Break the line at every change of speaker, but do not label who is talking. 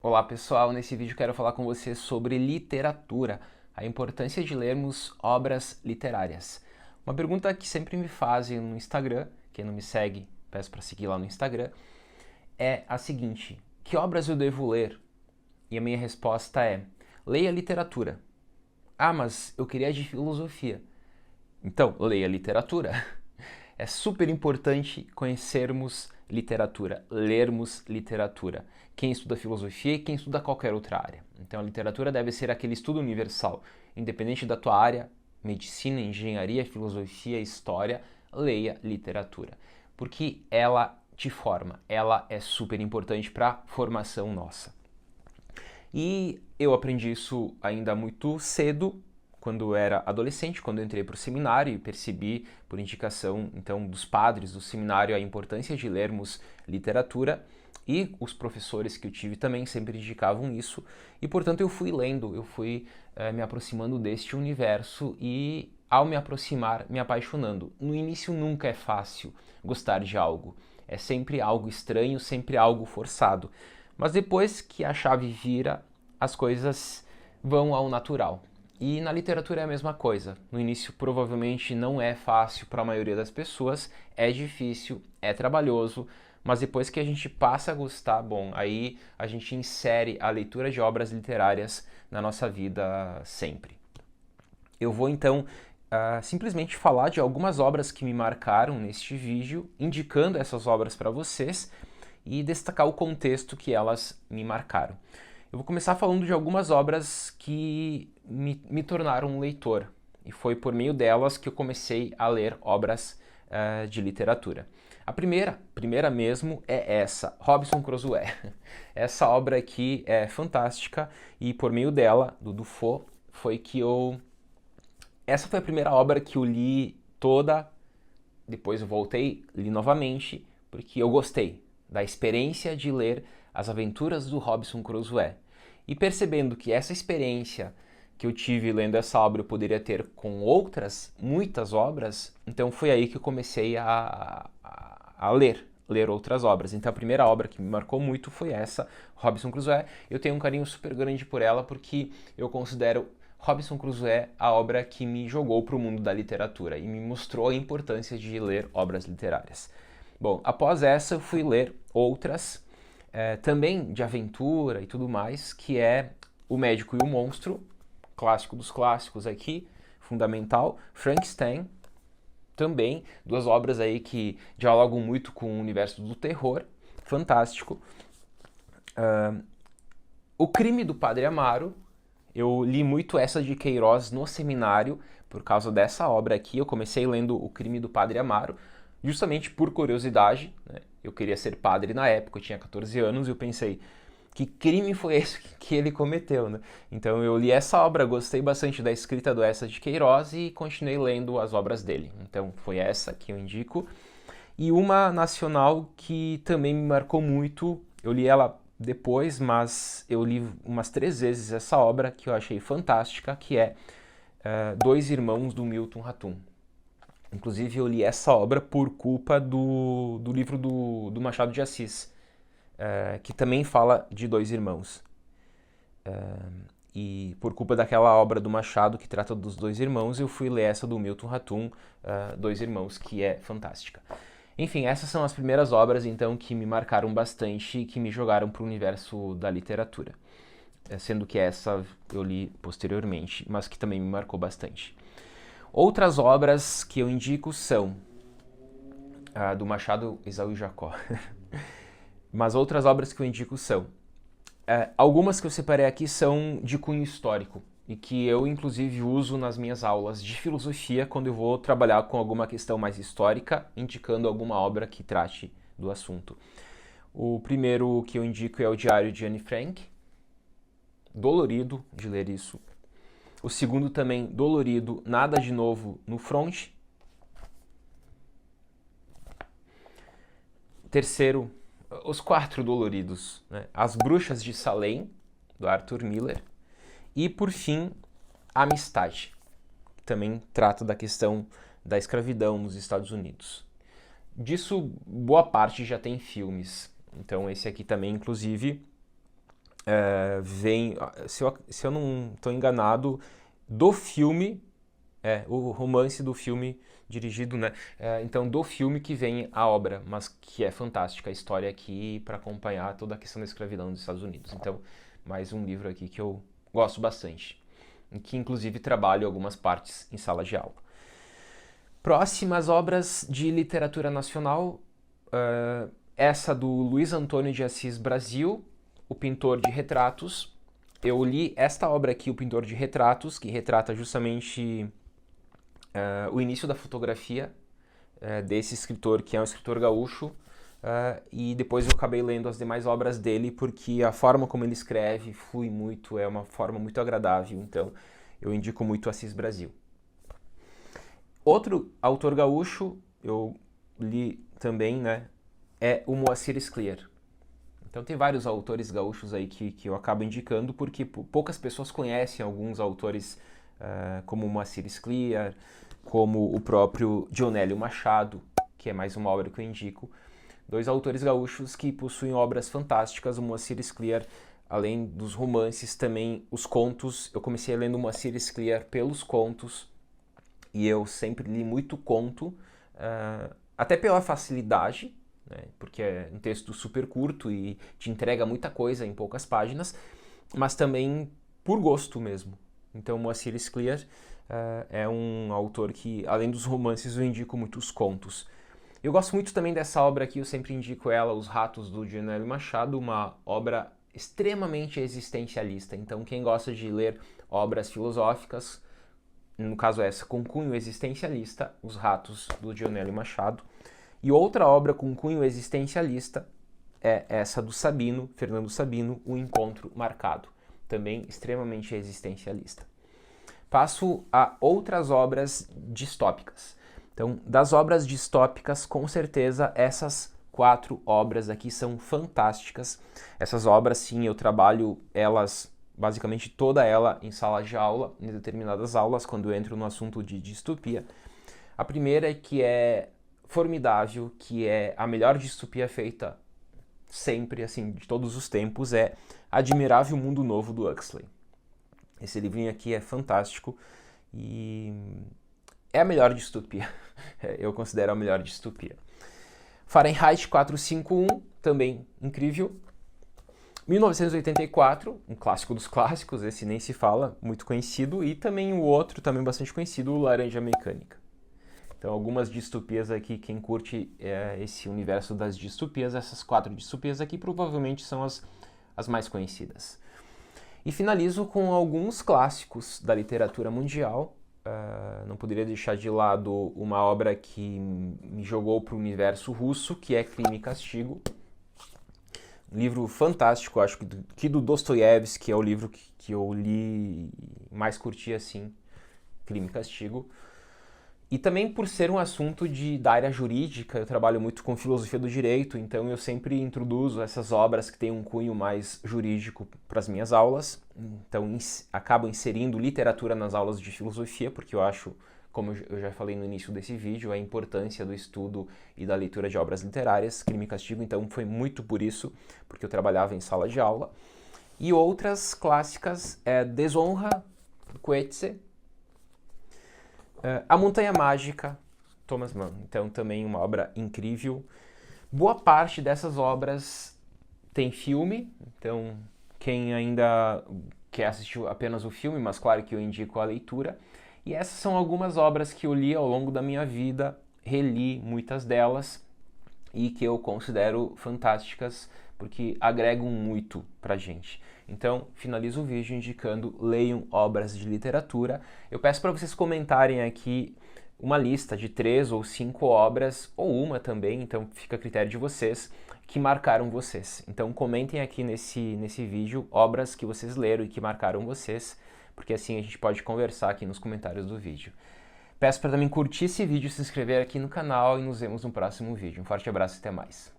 Olá pessoal, nesse vídeo quero falar com você sobre literatura, a importância de lermos obras literárias. Uma pergunta que sempre me fazem no Instagram, quem não me segue, peço para seguir lá no Instagram, é a seguinte: que obras eu devo ler? E a minha resposta é: leia literatura. Ah, mas eu queria de filosofia. Então, leia literatura. É super importante conhecermos literatura, lermos literatura. Quem estuda filosofia e quem estuda qualquer outra área. Então a literatura deve ser aquele estudo universal, independente da tua área, medicina, engenharia, filosofia, história, leia literatura, porque ela te forma, ela é super importante para a formação nossa. E eu aprendi isso ainda muito cedo, quando era adolescente, quando eu entrei para o seminário e percebi, por indicação então dos padres do seminário, a importância de lermos literatura, e os professores que eu tive também sempre indicavam isso, e portanto eu fui lendo, eu fui me aproximando deste universo e, ao me aproximar, me apaixonando. No início nunca é fácil gostar de algo, é sempre algo estranho, sempre algo forçado, mas depois que a chave vira, as coisas vão ao natural. E na literatura é a mesma coisa. No início provavelmente não é fácil para a maioria das pessoas, é difícil, é trabalhoso, mas depois que a gente passa a gostar, bom, aí a gente insere a leitura de obras literárias na nossa vida sempre. Eu vou então simplesmente falar de algumas obras que me marcaram neste vídeo, indicando essas obras para vocês e destacar o contexto que elas me marcaram. Eu vou começar falando de algumas obras que me tornaram um leitor, e foi por meio delas que eu comecei a ler obras de literatura. A primeira mesmo, é essa, Robinson Crusoe. Essa obra aqui é fantástica e por meio dela, do Dufour, foi que eu... Essa foi a primeira obra que eu li toda, depois eu voltei, li novamente, porque eu gostei da experiência de ler As Aventuras do Robinson Crusoe. E percebendo que essa experiência que eu tive lendo essa obra eu poderia ter com outras, muitas obras, então foi aí que eu comecei a ler outras obras. Então a primeira obra que me marcou muito foi essa, Robinson Crusoe. Eu tenho um carinho super grande por ela porque eu considero Robinson Crusoe a obra que me jogou para o mundo da literatura e me mostrou a importância de ler obras literárias. Bom, após essa eu fui ler outras, também de aventura e tudo mais, que é O Médico e o Monstro, clássico dos clássicos aqui, fundamental. Frankenstein, também, duas obras aí que dialogam muito com o universo do terror, fantástico. O Crime do Padre Amaro, eu li muito essa de Queiroz no seminário, por causa dessa obra aqui. Eu comecei lendo O Crime do Padre Amaro, justamente por curiosidade, né? Eu queria ser padre na época, eu tinha 14 anos, e eu pensei, que crime foi esse que ele cometeu, né? Então eu li essa obra, gostei bastante da escrita do Eça de Queiroz e continuei lendo as obras dele. Então foi essa que eu indico. E uma nacional que também me marcou muito, eu li ela depois, mas eu li umas 3 vezes essa obra, que eu achei fantástica, que é Dois Irmãos do Milton Ratum. Inclusive eu li essa obra por culpa do livro do Machado de Assis, que também fala de dois irmãos. E por culpa daquela obra do Machado que trata dos dois irmãos, eu fui ler essa do Milton Ratum, Dois Irmãos, que é fantástica. Enfim, essas são as primeiras obras então que me marcaram bastante e que me jogaram para o universo da literatura. Sendo que essa eu li posteriormente, mas que também me marcou bastante. Outras obras que eu indico são do Machado, Esaú e Jacó. Mas outras obras que eu indico são... algumas que eu separei aqui são de cunho histórico e que eu, inclusive, uso nas minhas aulas de filosofia quando eu vou trabalhar com alguma questão mais histórica, indicando alguma obra que trate do assunto. O primeiro que eu indico é o Diário de Anne Frank, dolorido de ler isso. O segundo também dolorido, Nada de Novo no Front. Terceiro, Os Quatro Doloridos, né? As Bruxas de Salem, do Arthur Miller. E, por fim, Amistade, que também trata da questão da escravidão nos Estados Unidos. Disso, boa parte já tem filmes. Então, esse aqui também, inclusive, vem, se eu não estou enganado, do filme, o romance do filme dirigido, né? Então, do filme que vem a obra, mas que é fantástica a história aqui para acompanhar toda a questão da escravidão nos Estados Unidos. Então, mais um livro aqui que eu gosto bastante, em que inclusive trabalho algumas partes em sala de aula. Próximas obras de literatura nacional, essa do Luiz Antônio de Assis Brasil, O Pintor de Retratos. Eu li esta obra aqui, O Pintor de Retratos, que retrata justamente o início da fotografia desse escritor, que é um escritor gaúcho, e depois eu acabei lendo as demais obras dele, porque a forma como ele escreve flui muito, é uma forma muito agradável, então eu indico muito Assis Brasil. Outro autor gaúcho, eu li também, né, é o Moacir Scliar. Então tem vários autores gaúchos aí que eu acabo indicando, porque poucas pessoas conhecem alguns autores como o Moacir Scliar, como o próprio Dionélio Machado, que é mais uma obra que eu indico. Dois autores gaúchos que possuem obras fantásticas, o Moacir Scliar, além dos romances, também os contos. Eu comecei lendo o Moacir Scliar pelos contos, e eu sempre li muito conto, até pela facilidade, né, porque é um texto super curto e te entrega muita coisa em poucas páginas, mas também por gosto mesmo. Então, Moacir Scliar é um autor que, além dos romances, eu indico muitos contos. Eu gosto muito também dessa obra aqui, eu sempre indico ela, Os Ratos, do Dionélio Machado, uma obra extremamente existencialista. Então, quem gosta de ler obras filosóficas, no caso essa, com cunho existencialista, Os Ratos, do Dionélio Machado. E outra obra com cunho existencialista é essa do Sabino, Fernando Sabino, O Encontro Marcado, também extremamente existencialista. Passo a outras obras distópicas. Então, das obras distópicas, com certeza essas 4 obras aqui são fantásticas. Essas obras, sim, eu trabalho elas, basicamente toda ela em sala de aula, em determinadas aulas, quando eu entro no assunto de distopia. A primeira, que é formidável, que é a melhor distopia feita sempre, assim, de todos os tempos, é Admirável Mundo Novo, do Huxley. Esse livrinho aqui é fantástico e é a melhor distopia. Eu considero a melhor distopia. Fahrenheit 451, também incrível. 1984, um clássico dos clássicos, esse nem se fala, muito conhecido. E também o outro, também bastante conhecido, o Laranja Mecânica. Então, algumas distopias aqui, quem curte esse universo das distopias, essas 4 distopias aqui provavelmente são as mais conhecidas. E finalizo com alguns clássicos da literatura mundial. Não poderia deixar de lado uma obra que me jogou para o universo russo, que é Crime e Castigo. Um livro fantástico, acho que do Dostoiévski, que é o livro que eu li e mais curti, assim, Crime e Castigo. E também por ser um assunto da área jurídica, eu trabalho muito com filosofia do direito, então eu sempre introduzo essas obras que têm um cunho mais jurídico para as minhas aulas. Então acabo inserindo literatura nas aulas de filosofia, porque eu acho, como eu já falei no início desse vídeo, a importância do estudo e da leitura de obras literárias, Crime e Castigo, então foi muito por isso, porque eu trabalhava em sala de aula. E outras clássicas é Desonra, do Coetzee, A Montanha Mágica, Thomas Mann. Então também uma obra incrível. Boa parte dessas obras tem filme, então quem ainda quer assistir apenas o filme, mas claro que eu indico a leitura. E essas são algumas obras que eu li ao longo da minha vida, reli muitas delas e que eu considero fantásticas porque agregam muito pra gente. Então, finalizo o vídeo indicando leiam obras de literatura. Eu peço para vocês comentarem aqui uma lista de 3 ou 5 obras, ou uma também, então fica a critério de vocês, que marcaram vocês. Então comentem aqui nesse vídeo obras que vocês leram e que marcaram vocês, porque assim a gente pode conversar aqui nos comentários do vídeo. Peço para também curtir esse vídeo, se inscrever aqui no canal e nos vemos no próximo vídeo. Um forte abraço e até mais.